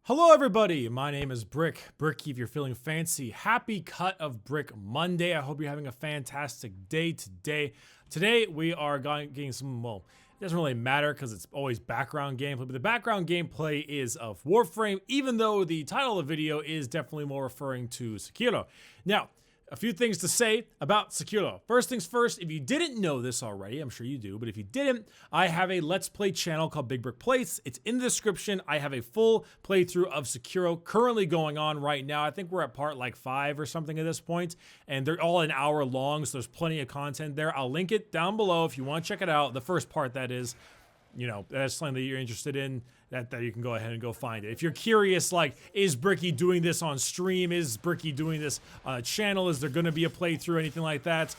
Hello everybody, my name is Bricky if you're feeling fancy. Happy Cut of Brick Monday. I hope you're having a fantastic day today. Today we are getting some, well, it doesn't really matter because it's always background gameplay, but the background gameplay is of Warframe, even though the title of the video is definitely more referring to Sekiro. Now, a few things to say about Sekiro. First things first, if you didn't know this already, I'm sure you do, but if you didn't, I have a Let's Play channel called Big Brick Plays. It's in the description. I have a full playthrough of Sekiro currently going on right now. I think we're at part like 5 or something at this point, and they're all an hour long, so there's plenty of content there. I'll link it down below if you want to check it out. The first part, that is. You know, that's something that you're interested in, that you can go ahead and go find it. If you're curious, like, is Bricky doing this on stream? Is Bricky doing this on a channel? Is there going to be a playthrough, anything like that?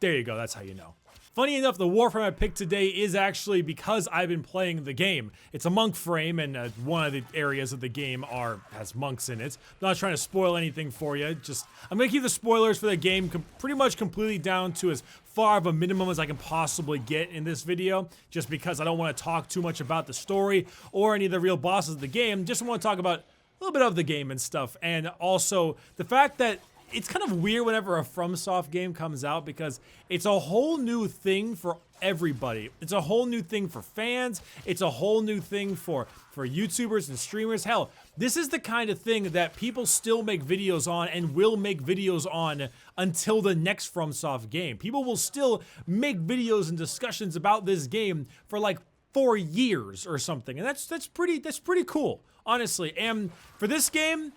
There you go, that's how you know. Funny enough, the Warframe I picked today is actually because I've been playing the game. It's a monk frame, and one of the areas of the game has monks in it. I'm not trying to spoil anything for you. I'm gonna keep the spoilers for the game pretty much completely down to as far of a minimum as I can possibly get in this video, just because I don't want to talk too much about the story or any of the real bosses of the game. Just want to talk about a little bit of the game and stuff, and also the fact that it's kind of weird whenever a FromSoft game comes out because it's a whole new thing for everybody. It's a whole new thing for fans. It's a whole new thing for YouTubers and streamers. Hell, this is the kind of thing that people still make videos on and will make videos on until the next FromSoft game. People will still make videos and discussions about this game for like 4 years or something, and that's pretty cool, honestly. And for this game,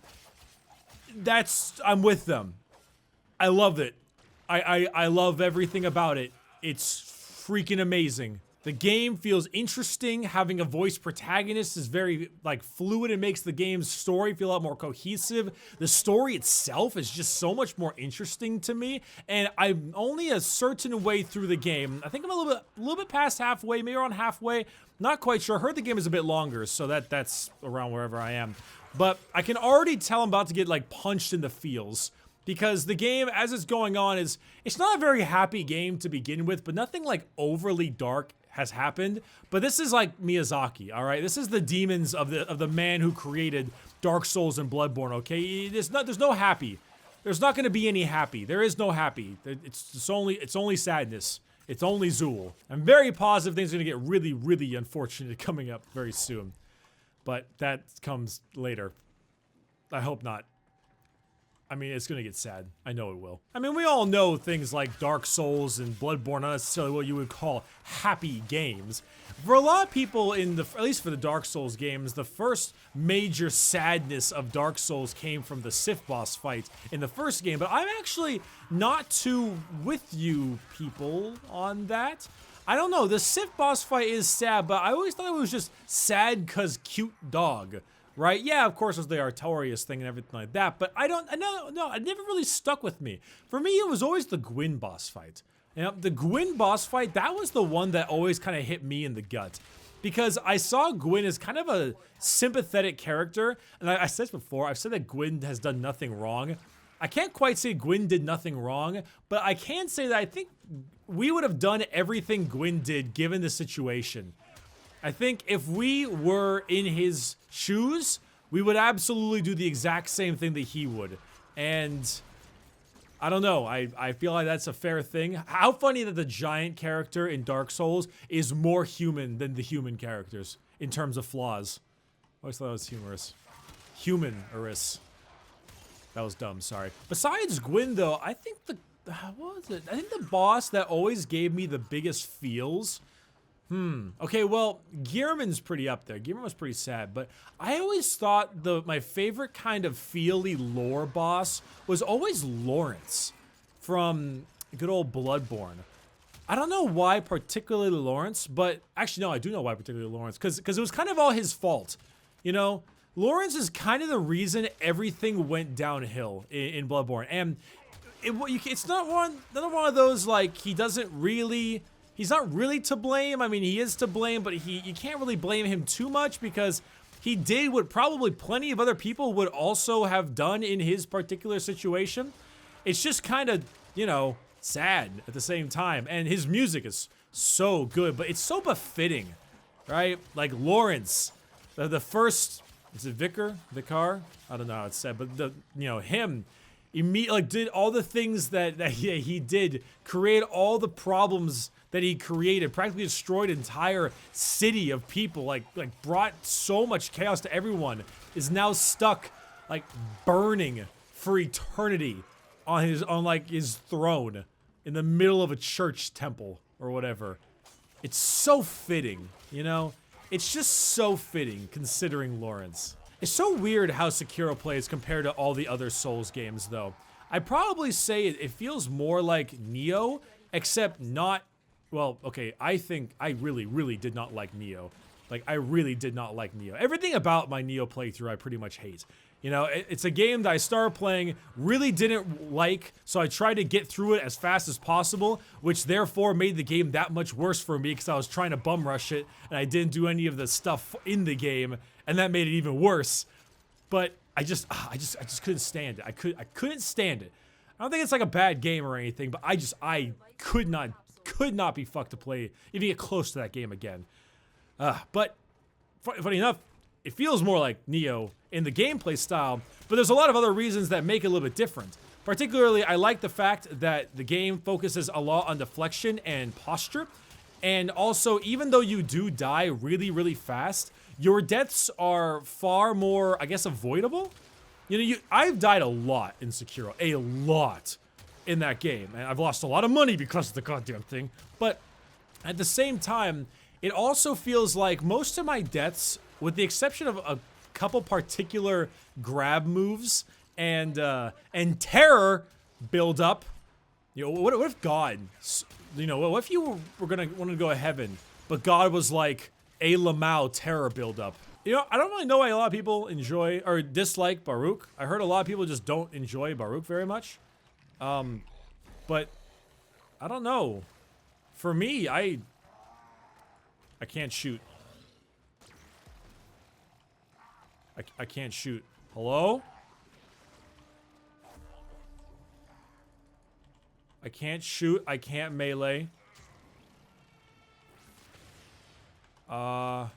I'm with them. I love it. I love everything about it. It's freaking amazing. The game feels interesting. Having a voice protagonist is very like fluid and makes the game's story feel a lot more cohesive. The story itself is just so much more interesting to me, and I'm only a certain way through the game. I think I'm a little bit past halfway, maybe around halfway. Not quite sure. I heard the game is a bit longer, so that's around wherever I am. But I can already tell I'm about to get like punched in the feels, because the game as it's going on it's not a very happy game to begin with, but nothing like overly dark has happened. But this is like Miyazaki, all right? This is the demons of the man who created Dark Souls and Bloodborne, okay? There's no happy. There's not going to be any happy. There is no happy. It's only sadness. It's only Zool. I'm very positive things are going to get really, really unfortunate coming up very soon. But that comes later. I hope not. I mean, it's gonna get sad. I know it will. I mean, we all know things like Dark Souls and Bloodborne aren't necessarily what you would call happy games. For a lot of people, at least for the Dark Souls games, the first major sadness of Dark Souls came from the Sith boss fight in the first game, but I'm actually not too with you people on that. I don't know, the Sith boss fight is sad, but I always thought it was just sad cause cute dog, right? Yeah, of course, it was the Artorias thing and everything like that, but no, it never really stuck with me. For me, it was always the Gwyn boss fight. You know, the Gwyn boss fight, that was the one that always kind of hit me in the gut. Because I saw Gwyn as kind of a sympathetic character, and I said this before, I've said that Gwyn has done nothing wrong. I can't quite say Gwyn did nothing wrong, but I can say that I think we would have done everything Gwyn did given the situation. I think if we were in his shoes, we would absolutely do the exact same thing that he would. And I don't know, I feel like that's a fair thing. How funny that the giant character in Dark Souls is more human than the human characters in terms of flaws. I always thought it was humorous. Human-erous. That was dumb, sorry. Besides Gwyn, though, I think what was it? I think the boss that always gave me the biggest feels. Okay, well, Gehrman's pretty up there. Gehrman was pretty sad, but I always thought my favorite kind of feely lore boss was always Lawrence from good old Bloodborne. I don't know why particularly Lawrence, but actually, no, I do know why particularly Lawrence, because it was kind of all his fault, you know? Lawrence is kind of the reason everything went downhill in Bloodborne, and it's not one of those like he's not really to blame. I mean, he is to blame, but you can't really blame him too much because he did what probably plenty of other people would also have done in his particular situation. It's just kind of, you know, sad at the same time, and his music is so good, but it's so befitting, right? Like Lawrence, the first is it Vicar? I don't know how it's said, but him, did all the things that he did, create all the problems that he created, practically destroyed an entire city of people, like brought so much chaos to everyone, is now stuck, like, burning for eternity on his throne in the middle of a church temple or whatever. It's so fitting, you know? It's just so fitting considering Lawrence. It's so weird how Sekiro plays compared to all the other Souls games, though. I'd probably say it feels more like Nioh, except not. Well, okay, I think I really, really did not like Nioh. Like, I really did not like Nioh. Everything about my Nioh playthrough I pretty much hate. You know, it's a game that I started playing, really didn't like, so I tried to get through it as fast as possible, which therefore made the game that much worse for me because I was trying to bum rush it, and I didn't do any of the stuff in the game, and that made it even worse. But I just couldn't stand it. I couldn't stand it. I don't think it's like a bad game or anything, but I could not be fucked to play, even get close to that game again. But funny enough, it feels more like Nioh in the gameplay style, but there's a lot of other reasons that make it a little bit different. Particularly, I like the fact that the game focuses a lot on deflection and posture, and also, even though you do die really, really fast, your deaths are far more, I guess, avoidable. You know, I've died a lot in Sekiro, a lot in that game, and I've lost a lot of money because of the goddamn thing, but at the same time, it also feels like most of my deaths, with the exception of a couple particular grab moves and terror build up. You know, what if God, you know, what if you were gonna want to go to heaven, but God was like a Lamau terror build up? You know, I don't really know why a lot of people enjoy or dislike Baruch. I heard a lot of people just don't enjoy Baruch very much. But I don't know. For me, I can't shoot. I can't shoot. Hello? I can't shoot. I can't melee. Okay,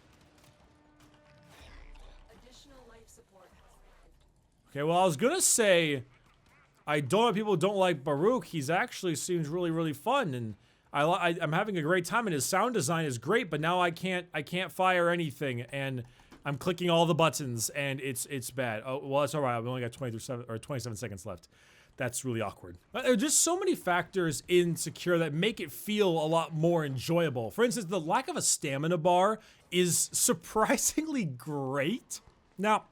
well, I was gonna say, I don't know, people don't like Baruch. He's actually seems really, really fun, and I'm having a great time, and his sound design is great. But now I can't fire anything, and I'm clicking all the buttons, and it's bad. Oh, well, it's all right. I've only got 27 seconds left. That's really awkward. But there are just so many factors in Sekiro that make it feel a lot more enjoyable. For instance, the lack of a stamina bar is surprisingly great. Now,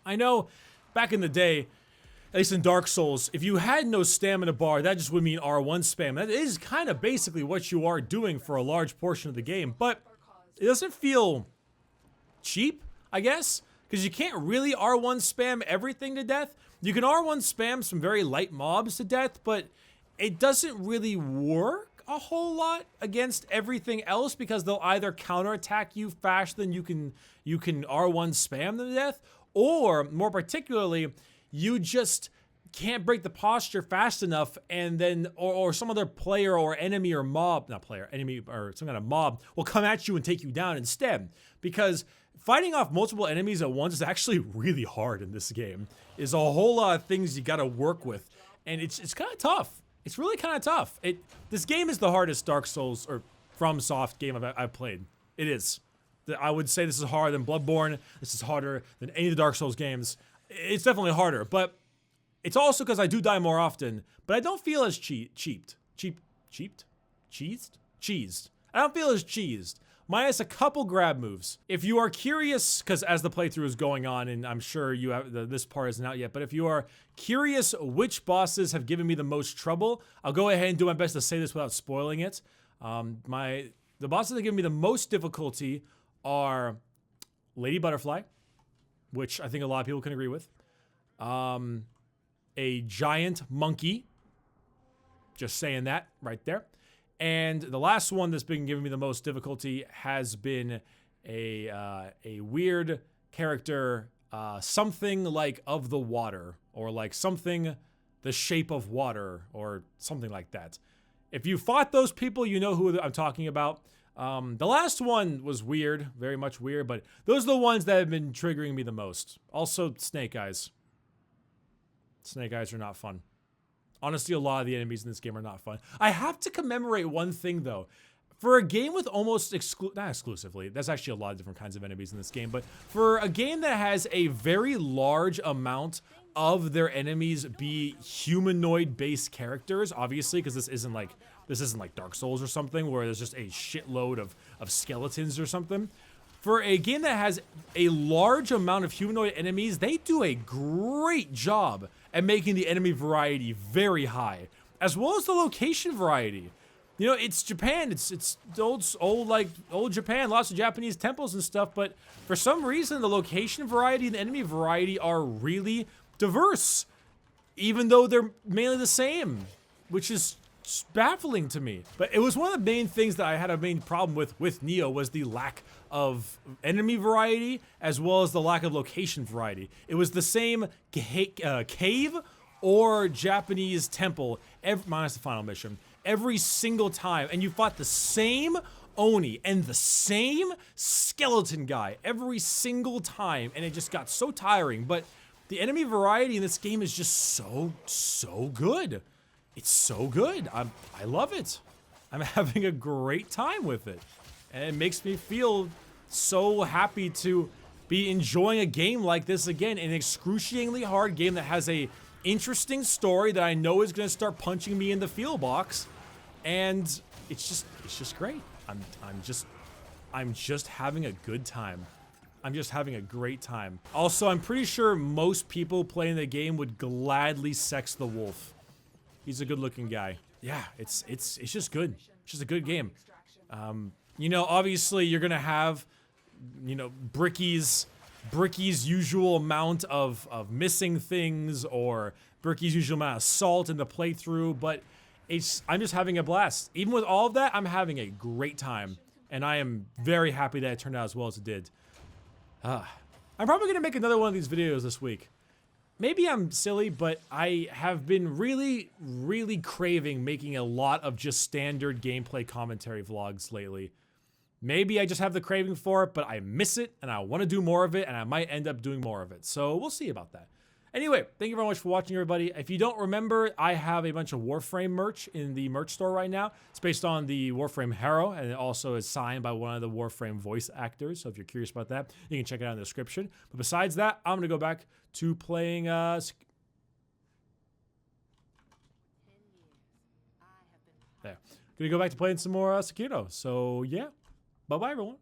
I know back in the day, at least in Dark Souls, if you had no stamina bar, that just would mean R1 spam. That is kind of basically what you are doing for a large portion of the game, but it doesn't feel cheap, I guess, because you can't really R1 spam everything to death. You can R1 spam some very light mobs to death, but it doesn't really work a whole lot against everything else because they'll either counterattack you faster than you can R1 spam them to death, or more particularly, you just can't break the posture fast enough, and then or some other player or enemy or mob, not player, enemy or some kind of mob will come at you and take you down instead. Because fighting off multiple enemies at once is actually really hard in this game. There's a whole lot of things you gotta work with, and it's kind of tough. It's really kind of tough. This game is the hardest Dark Souls or FromSoft game I've played. It is. I would say this is harder than Bloodborne. This is harder than any of the Dark Souls games. It's definitely harder, but it's also because I do die more often, but I don't feel as cheesed? I don't feel as cheesed. Minus a couple grab moves. If you are curious, because as the playthrough is going on, and I'm sure you have this part isn't out yet, but if you are curious which bosses have given me the most trouble, I'll go ahead and do my best to say this without spoiling it. The bosses that give me the most difficulty are Lady Butterfly, which I think a lot of people can agree with. A giant monkey. Just saying that right there. And the last one that's been giving me the most difficulty has been a weird character, something like of the water, or like something the shape of water, or something like that. If you fought those people, you know who I'm talking about. The last one was weird, very much weird, but those are the ones that have been triggering me the most. Also, Snake Eyes. Snake Eyes are not fun. Honestly, a lot of the enemies in this game are not fun. I have to commemorate one thing, though. For a game with almost not exclusively, there's actually a lot of different kinds of enemies in this game, but for a game that has a very large amount of their enemies be humanoid-based characters, obviously, because this isn't like Dark Souls or something where there's just a shitload of skeletons or something. For a game that has a large amount of humanoid enemies, they do a great job at making the enemy variety very high, as well as the location variety. You know, it's Japan. It's old Japan. Lots of Japanese temples and stuff. But for some reason, the location variety and the enemy variety are really diverse, even though they're mainly the same, which is baffling to me. But it was one of the main things that I had a main problem with Nioh was the lack of enemy variety as well as the lack of location variety. It was the same cave or Japanese temple, minus the final mission, every single time, and you fought the same Oni and the same skeleton guy every single time, and it just got so tiring. But the enemy variety in this game is just so good. It's so good. I love it. I'm having a great time with it, and it makes me feel so happy to be enjoying a game like this again, an excruciatingly hard game that has a interesting story that I know is going to start punching me in the feel box, and it's just great. I'm just having a good time. I'm just having a great time. Also, I'm pretty sure most people playing the game would gladly sex the wolf. He's a good-looking guy. Yeah, it's just good. It's just a good game. You know, obviously you're gonna have, you know, Bricky's usual amount of missing things or Bricky's usual amount of salt in the playthrough, but I'm just having a blast. Even with all of that, I'm having a great time, and I am very happy that it turned out as well as it did. I'm probably gonna make another one of these videos this week. Maybe I'm silly, but I have been really craving making a lot of just standard gameplay commentary vlogs lately. Maybe I just have the craving for it, but I miss it, and I want to do more of it, and I might end up doing more of it. So we'll see about that. Anyway, thank you very much for watching, everybody. If you don't remember, I have a bunch of Warframe merch in the merch store right now. It's based on the Warframe hero, and it also is signed by one of the Warframe voice actors. So if you're curious about that, you can check it out in the description. But besides that, I'm going to go back to playing... There. Going to go back to playing some more Sekiro. So yeah, bye-bye, everyone.